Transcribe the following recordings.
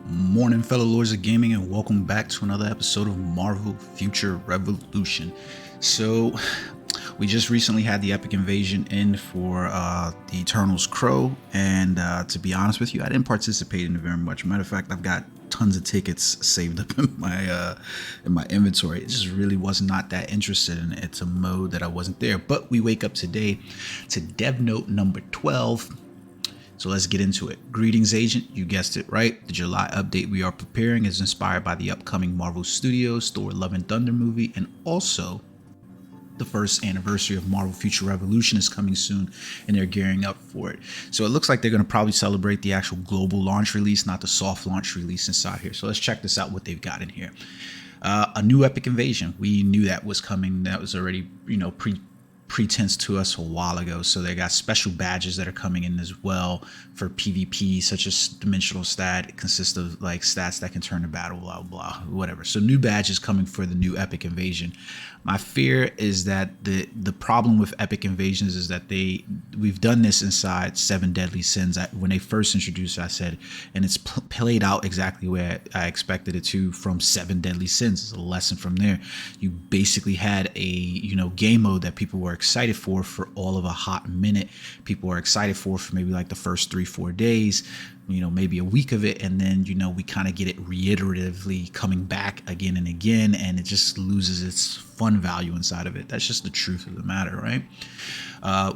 Morning, fellow lords of gaming, and welcome back to another episode of Marvel Future Revolution. So, we just recently had the Epic Invasion in for the Eternals Crow, and to be honest with you, I didn't participate in it very much. Matter of fact, I've got tons of tickets saved up in my inventory. It just really was not that interested in it. It's a mode that I wasn't there. But we wake up today to Dev Note number 12. So let's get into it. Greetings, Agent. You guessed it right. The July update we are preparing is inspired by the upcoming Marvel Studios Thor Love and Thunder movie, and also the first anniversary of Marvel Future Revolution is coming soon, and they're gearing up for it. So it looks like they're going to probably celebrate the actual global launch release, not the soft launch release inside here. So let's check this out, what they've got in here. A new Epic Invasion. We knew that was coming. That was already, pretense to us a while ago. So they got special badges that are coming in as well for PvP, such as dimensional stat. It consists of like stats that can turn to battle, blah blah, whatever. So new badges coming for the new Epic Invasion. My fear is that the problem with Epic Invasions is that we've done this inside 7 Deadly Sins. When they first introduced it, I said, and it's played out exactly where I expected it to from 7 Deadly Sins. It's a lesson from there. You basically had a game mode that people were excited for all of a hot minute. People were excited for maybe like the first 3-4 days, maybe a week of it, and then we kind of get it reiteratively coming back again and again, and it just loses its fun value inside of it. That's just the truth of the matter, right?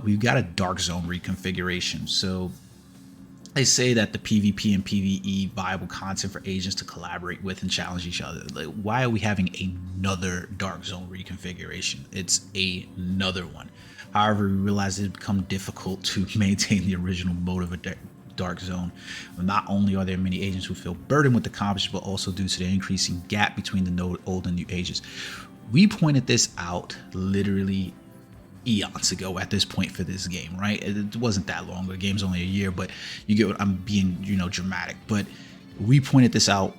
We've got a Dark Zone reconfiguration. So they say that the PvP and PvE viable content for agents to collaborate with and challenge each other. Like, why are we having another Dark Zone reconfiguration? It's another one. However, we realize it's become difficult to maintain the original mode of a Dark Zone. Not only are there many agents who feel burdened with the accomplishment, but also due to the increasing gap between the old and new agents. We pointed this out literally eons ago at this point for this game, right? It wasn't that long. The game's only a year, but you get what I'm being, dramatic. But we pointed this out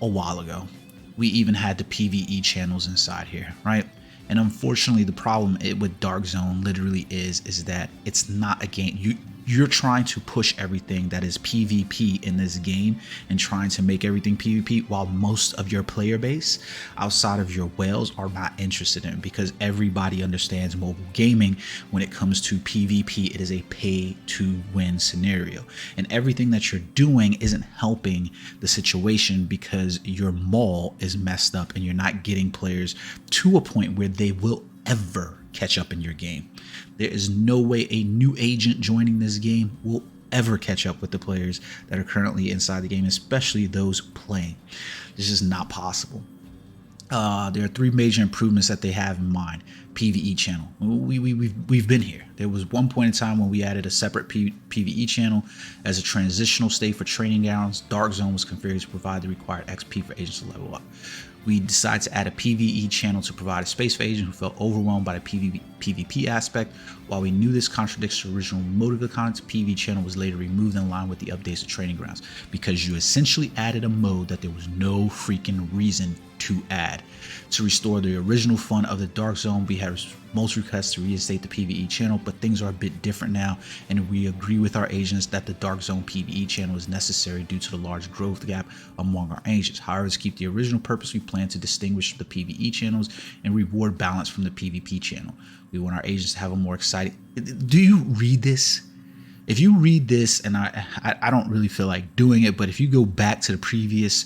a while ago. We even had the PvE channels inside here, right? And unfortunately, the problem with Dark Zone literally is that it's not a game. You're trying to push everything that is PvP in this game and trying to make everything PvP, while most of your player base outside of your whales are not interested in it, because everybody understands mobile gaming. When it comes to PvP, it is a pay to win scenario, and everything that you're doing isn't helping the situation because your mall is messed up and you're not getting players to a point where they will ever catch up in your game. There is no way a new agent joining this game will ever catch up with the players that are currently inside the game, especially those playing. This is not possible. There are 3 major improvements that they have in mind. PvE channel. We've been here. There was one point in time when we added a separate PvE channel as a transitional state for training grounds. Dark Zone was configured to provide the required XP for agents to level up. We decided to add a PvE channel to provide a space for agents who felt overwhelmed by the PvP aspect. While we knew this contradicts the original mode of the content, PvE channel was later removed in line with the updates to training grounds, because you essentially added a mode that there was no freaking reason to add. To restore the original fun of the Dark Zone, we had most requests to reinstate the PvE channel, but things are a bit different now, and we agree with our agents that the Dark Zone PvE channel is necessary due to the large growth gap among our agents. However, to keep the original purpose, we plan to distinguish the PvE channels and reward balance from the PvP channel. We want our agents to have a more exciting... Do you read this? If you read this, and I don't really feel like doing it, but if you go back to the previous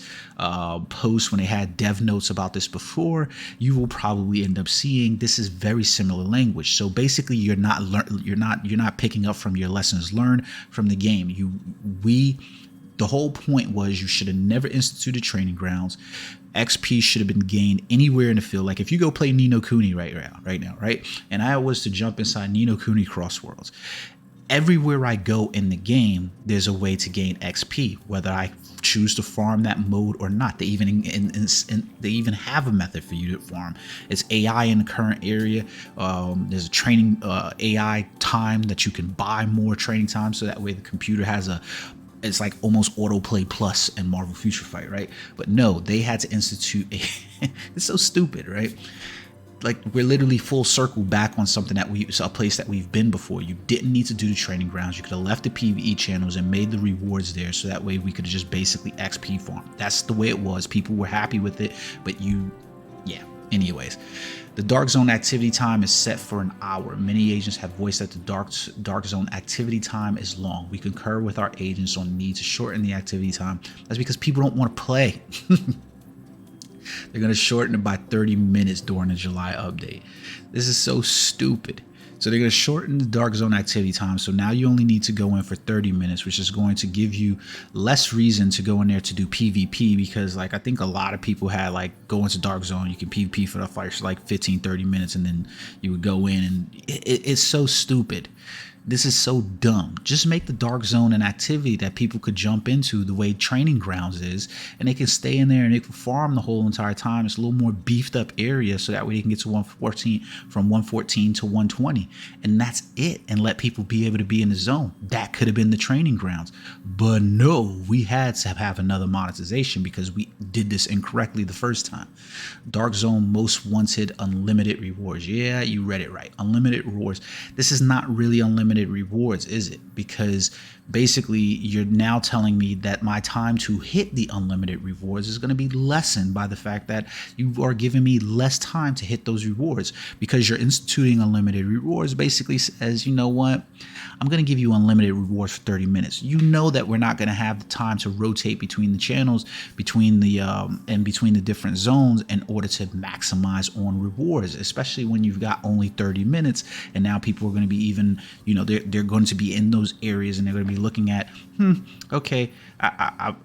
posts when they had dev notes about this before, you will probably end up seeing this is very similar language. So basically, you're not picking up from your lessons learned from the game. The whole point was you should have never instituted training grounds. XP should have been gained anywhere in the field. Like if you go play Ni no Kuni right now, right? And I was to jump inside Ni no Kuni Cross Worlds. Everywhere I go in the game, there's a way to gain XP, whether I choose to farm that mode or not. They even they even have a method for you to farm. It's AI in the current area. There's a training AI time that you can buy more training time, so that way the computer has it's like almost autoplay plus in Marvel Future Fight, right? But no, they had to institute it's so stupid, right? like we're literally full circle back on something that a place that we've been before. You didn't need to do the training grounds. You could have left the PvE channels and made the rewards there, so that way we could have just basically XP farm. That's the way it was. People were happy with it, but yeah. Anyways, the dark zone activity time is set for an hour. Many agents have voiced that the dark zone activity time is long. We concur with our agents on the need to shorten the activity time. That's because people don't want to play. They're going to shorten it by 30 minutes during the July update. This is so stupid. So they're going to shorten the dark zone activity time. So now you only need to go in for 30 minutes, which is going to give you less reason to go in there to do PvP, because like I think a lot of people had like go into dark zone, you can PvP for the fight for like 15-30 minutes, and then you would go in, and it's so stupid. This is so dumb. Just make the dark zone an activity that people could jump into the way training grounds is, and they can stay in there and they can farm the whole entire time. It's a little more beefed up area, so that way they can get to 114, from 114 to 120, and that's it, and let people be able to be in the zone. That could have been the training grounds, but no, we had to have another monetization because we did this incorrectly the first time. Dark zone most wanted unlimited rewards. Yeah, you read it right. Unlimited rewards. This is not really unlimited rewards, is it? Because basically you're now telling me that my time to hit the unlimited rewards is going to be lessened by the fact that you are giving me less time to hit those rewards, because you're instituting unlimited rewards basically says, you know what, I'm going to give you unlimited rewards for 30 minutes. You know that we're not going to have the time to rotate between the channels, between the different zones in order to maximize on rewards, especially when you've got only 30 minutes, and now people are going to be even, you know, they're going to be in those areas, and they're going to be looking at, okay,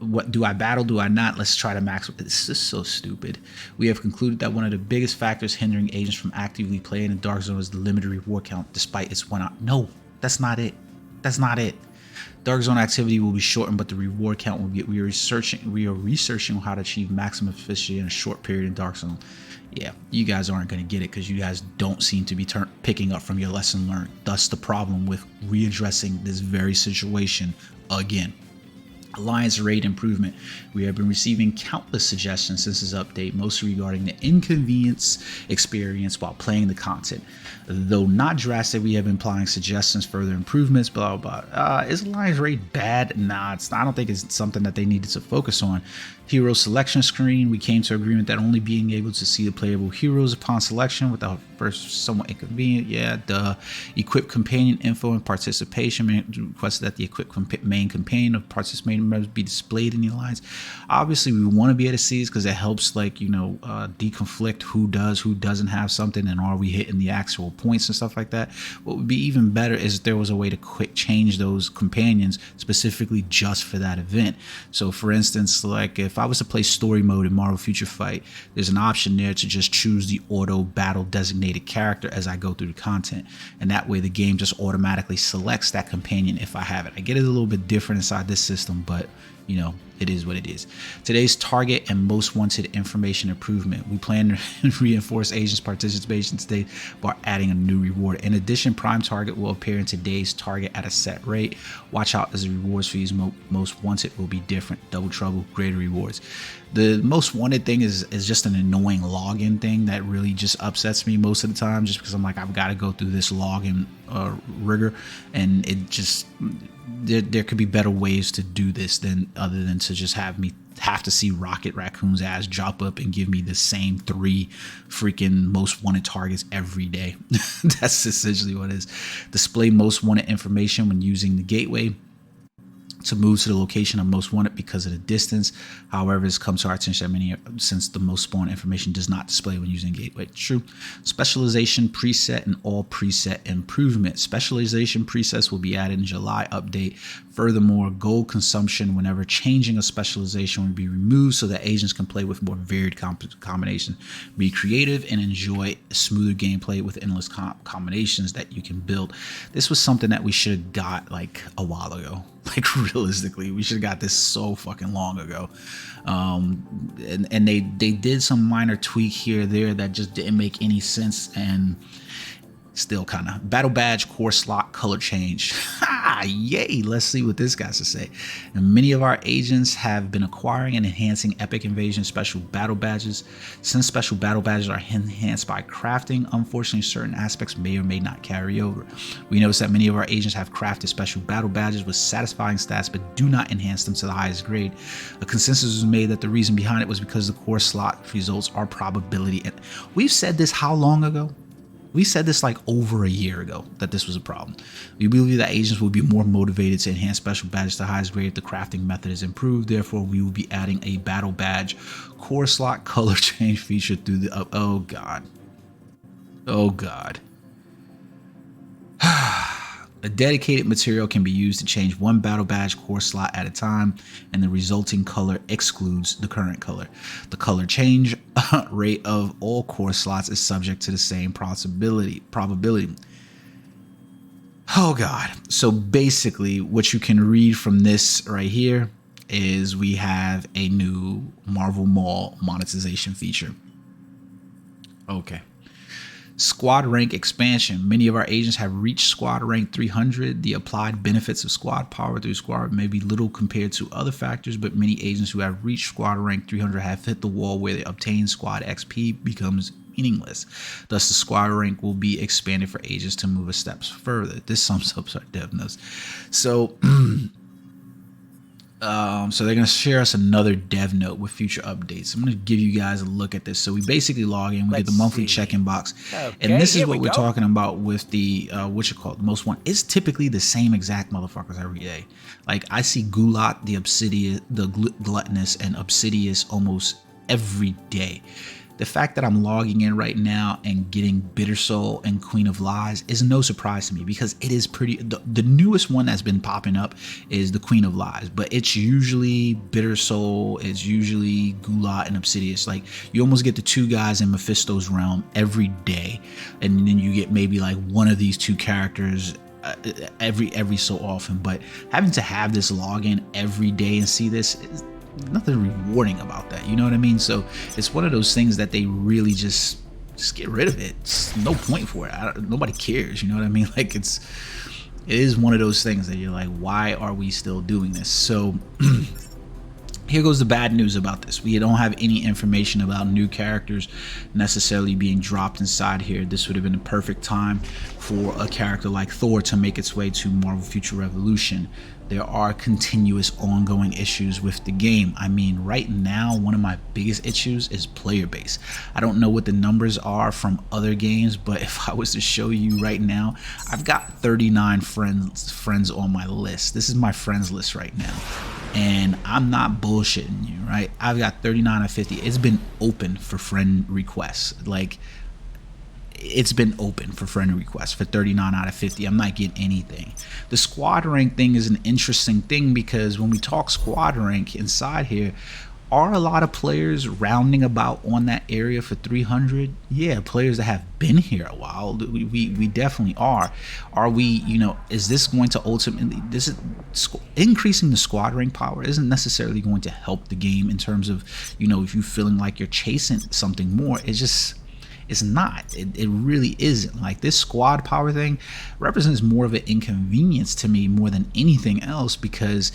what do I battle? Do I not? Let's try to max. It's just so stupid. We have concluded that one of the biggest factors hindering agents from actively playing in dark zone is the limited reward count, despite its one. No, that's not it. That's not it. Dark zone activity will be shortened, but the reward count will be. We are researching on how to achieve maximum efficiency in a short period in dark zone. Yeah, you guys aren't going to get it because you guys don't seem to be picking up from your lesson learned. Thus the problem with readdressing this very situation again. Alliance raid improvement. We have been receiving countless suggestions since this update, mostly regarding the inconvenience experience while playing the content. Though not drastic, we have been applying suggestions, further improvements, blah, blah, blah. Is Alliance raid bad? Nah, I don't think it's something that they needed to focus on. Hero selection screen. We came to agreement that only being able to see the playable heroes upon selection without first somewhat inconvenient. Yeah, the equip companion info and participation. Requested that the equip main companion of participating members be displayed in the alliance. Obviously, we want to be able to see this because it helps, like, you know, deconflict who does, who doesn't have something, and are we hitting the actual points and stuff like that. What would be even better is if there was a way to quick change those companions specifically just for that event. So for instance, like if I was to play story mode in Marvel Future Fight, there's an option there to just choose the auto battle designated character as I go through the content, and that way the game just automatically selects that companion if I have it. I get it a little bit different inside this system, but you know, it is what it is. Today's target and most wanted information improvement. We plan to reinforce agents' participation today by adding a new reward. In addition, prime target will appear in today's target at a set rate. Watch out as the rewards for these most wanted will be different. Double trouble, greater rewards. The most wanted thing is just an annoying login thing that really just upsets me most of the time, just because I'm like, I've got to go through this login rigor, and it just there could be better ways to do this than other than to just have me have to see Rocket Raccoon's ass drop up and give me the same 3 freaking most wanted targets every day. That's essentially what it is. Display most wanted information when using the gateway to move to the location of most wanted because of the distance. However, it's come to our attention that since the most spawn information does not display when using gateway. True. Specialization preset and all preset improvement. Specialization presets will be added in July update. Furthermore, gold consumption whenever changing a specialization will be removed so that agents can play with more varied combinations. Be creative and enjoy smoother gameplay with endless combinations that you can build. This was something that we should have got like a while ago. Like realistically, we should have got this so fucking long ago. And they did some minor tweak here or there that just didn't make any sense, and still kind of battle badge core slot color change. Yay, let's see what this guy's to say. And many of our agents have been acquiring and enhancing Epic Invasion special battle badges. Since special battle badges are enhanced by crafting, unfortunately certain aspects may or may not carry over. We notice that many of our agents have crafted special battle badges with satisfying stats but do not enhance them to the highest grade. A consensus was made that the reason behind it was because the core slot results are probability. And we've said this how long ago? We said this like over a year ago that this was a problem. We believe that agents will be more motivated to enhance special badges to highest grade if the crafting method is improved. Therefore, we will be adding a battle badge core slot color change feature through the oh god. Oh god. A dedicated material can be used to change one battle badge core slot at a time, and the resulting color excludes the current color. The color change rate of all core slots is subject to the same probability. Oh god. So basically what you can read from this right here is we have a new Marvel Mall monetization feature. Okay. Squad rank expansion. Many of our agents have reached squad rank 300. The applied benefits of squad power through squad may be little compared to other factors, but many agents who have reached squad rank 300 have hit the wall where the obtained squad XP becomes meaningless. Thus, the squad rank will be expanded for agents to move a step further. This sums up our dev notes. So, so they're going to share us another dev note with future updates. I'm going to give you guys a look at this. So we basically log in, we get the monthly check-in box. Okay, and this is what we're talking about with the, the most one. It's typically the same exact motherfuckers every day. Like I see Gulat, the Obsidian, the Gluttonous, and Obsidious almost every day. The fact that I'm logging in right now and getting Bitter Soul and Queen of Lies is no surprise to me because it is pretty, the newest one that's been popping up is the Queen of Lies, but it's usually Bitter Soul, it's usually Gulat and Obsidious. Like you almost get the two guys in Mephisto's realm every day, and then you get maybe like one of these two characters every so often. But having to have this login every day and see this is nothing rewarding about that, you know what I mean? So it's one of those things that they really just get rid of it. It's no point for it. Nobody cares, you know what I mean? Like it is one of those things that you're like, why are we still doing this? So here goes the bad news about this. We don't have any information about new characters necessarily being dropped inside here. This would have been a perfect time for a character like Thor to make its way to Marvel Future Revolution. There are continuous ongoing issues with the game. I mean, right now, one of my biggest issues is player base. I don't know what the numbers are from other games, but if I was to show you right now, I've got 39 friends on my list. This is my friends list right now. And I'm not bullshitting you, right? I've got 39 out of 50. It's been open for friend requests. Like, it's been open for friend requests for 39 out of 50. I'm not getting anything. The squad rank thing is an interesting thing because when we talk squad rank inside here, are a lot of players rounding about on that area for 300? Yeah, players that have been here a while. We definitely are. Are we, you know, is this going to ultimately, this is increasing the squad rank power isn't necessarily going to help the game in terms of, you know, if you feeling like you're chasing something more. It's not. It really isn't. Like this squad power thing represents more of an inconvenience to me more than anything else, because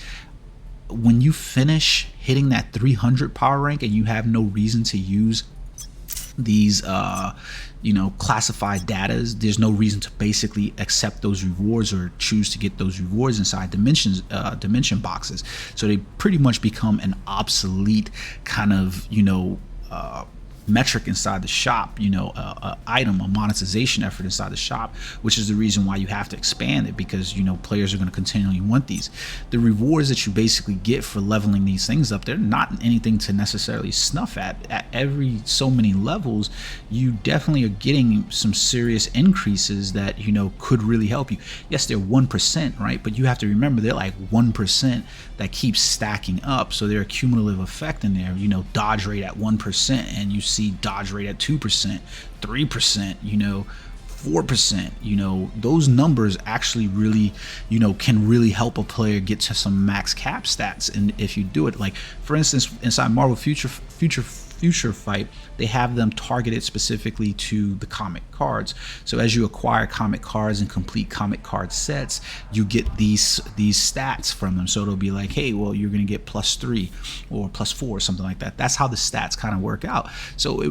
when you finish hitting that 300 power rank and you have no reason to use these you know, classified datas, there's no reason to basically accept those rewards or choose to get those rewards inside dimension boxes. So they pretty much become an obsolete kind of, you know, metric inside the shop, you know, item, a monetization effort inside the shop, which is the reason why you have to expand it, because, you know, players are going to continually want these. The rewards that you basically get for leveling these things up, they're not anything to necessarily snuff at. At every so many levels, you definitely are getting some serious increases that, you know, could really help you. Yes, they're 1%, right? But you have to remember they're like 1% that keeps stacking up. So they're a cumulative effect in there, you know, dodge rate at 1%, and you see dodge rate at 2%, 3%, you know, 4%, you know, those numbers actually really, you know, can really help a player get to some max cap stats. And if you do it, like for instance, inside Marvel Future Fight, they have them targeted specifically to the comic cards. So as you acquire comic cards and complete comic card sets, you get these stats from them. So it'll be like, hey, well, you're gonna get +3 or +4 or something like that. That's how the stats kind of work out. So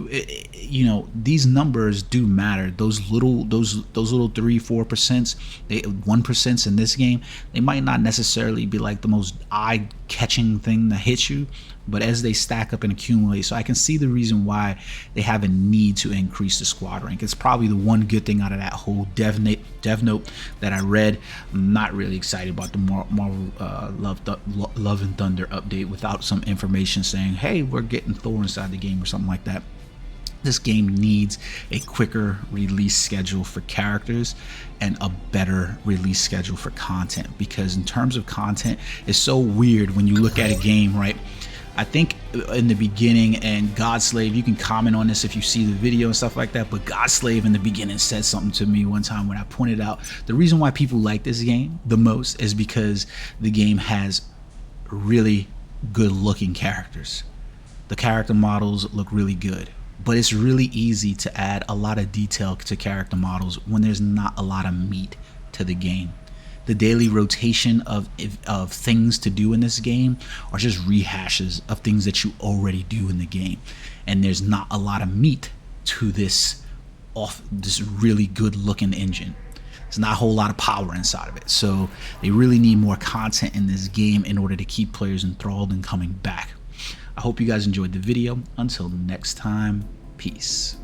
you know, these numbers do matter. Those little 3-4%, 1% in this game, they might not necessarily be like the most eye-catching thing that hits you, but as they stack up and accumulate, so I can see the reason why they have a need to increase the squad rank. It's probably the one good thing out of that whole dev note that I read. I'm not really excited about the Marvel Love and Thunder update without some information saying, hey, we're getting Thor inside the game or something like that. This game needs a quicker release schedule for characters and a better release schedule for content, because in terms of content, it's so weird when you look at a game, right? I think in the beginning, and Godslave, you can comment on this if you see the video and stuff like that, but Godslave in the beginning said something to me one time when I pointed out the reason why people like this game the most is because the game has really good looking characters. The character models look really good, but it's really easy to add a lot of detail to character models when there's not a lot of meat to the game. The daily rotation of things to do in this game are just rehashes of things that you already do in the game, and there's not a lot of meat to this really good looking engine. There's not a whole lot of power inside of it, so they really need more content in this game in order to keep players enthralled and coming back. I hope you guys enjoyed the video. Until next time, peace.